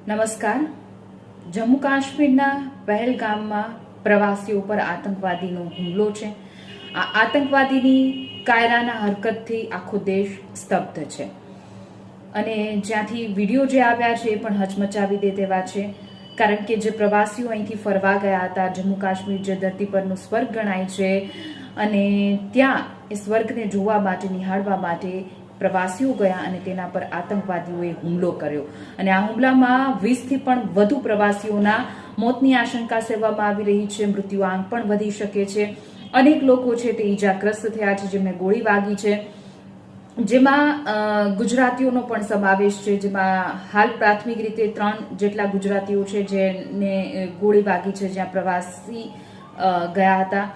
નમસ્કાર. જમ્મુ કાશ્મીરના પહેલગામમાં પ્રવાસીઓ પર આતંકવાદીનો હુમલો છે. આ આતંકવાદીની કાયરાના હરકતથી આખો દેશ સ્તબ્ધ છે અને જ્યાંથી વિડીયો જે આવ્યા છે એ પણ હચમચાવી દે તેવા છે. કારણ કે જે પ્રવાસીઓ અહીંથી ફરવા ગયા હતા, જમ્મુ કાશ્મીર જે ધરતી પરનું સ્વર્ગ ગણાય છે, અને ત્યાં એ સ્વર્ગને જોવા માટે, નિહાળવા માટે પ્રવાસીઓ ગયા અને તેના પર આતંકવાદીઓએ હુમલો કર્યો. અને આ હુમલામાં 20થી પણ વધુ પ્રવાસીઓના મોતની આશંકા સેવવામાં આવી રહી છે. મૃત્યુઆંક પણ વધી શકે છે. અનેક લોકો છે તે ઈજાગ્રસ્ત થયા છે, જેમને ગોળી વાગી છે, જેમાં ગુજરાતીઓનો પણ સમાવેશ છે. જેમાં હાલ પ્રાથમિક રીતે 3 જેટલા ગુજરાતીઓ છે જેને ગોળી વાગી છે, જ્યાં પ્રવાસી ગયા હતા.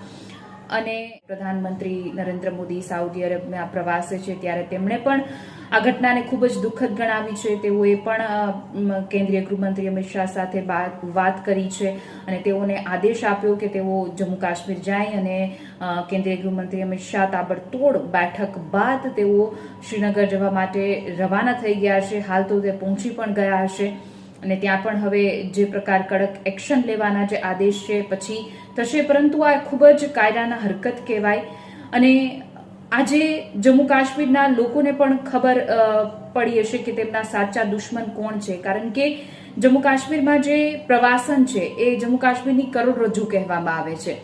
અને પ્રધાનમંત્રી નરેન્દ્ર મોદી સાઉદી અરેબિયા પ્રવાસે છે ત્યારે તેમણે પણ આ ઘટનાને ખૂબ જ દુઃખદ ગણાવી છે. તેઓએ પણ કેન્દ્રીય ગૃહમંત્રી અમિત શાહ સાથે વાત કરી છે અને તેઓને આદેશ આપ્યો કે તેઓ જમ્મુ કાશ્મીર જાય. અને કેન્દ્રીય ગૃહમંત્રી અમિત શાહ તાબડતોડ બેઠક બાદ તેઓ શ્રીનગર જવા માટે રવાના થઈ ગયા છે. હાલ તો તે પહોંચી પણ ગયા હશે અને ત્યાં પણ હવે જે પ્રકાર કડક એક્શન લેવાના જે આદેશ છે પછી થશે. પરંતુ આ ખૂબ જ કાયદાના હરકત કહેવાય. અને આજે જમ્મુ કાશ્મીરના લોકોને પણ ખબર પડી હશે કે તેમના સાચા દુશ્મન કોણ છે. કારણ કે જમ્મુ કાશ્મીરમાં જે પ્રવાસન છે એ જમ્મુ કાશ્મીરની કરોડરજ્જુ કહેવામાં આવે છે.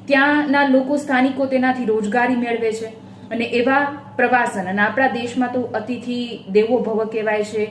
ત્યાંના લોકો, સ્થાનિકો તેનાથી રોજગારી મેળવે છે અને એવા પ્રવાસન, અને આપણા દેશમાં તો અતિથિ દેવો ભવ કહેવાય છે.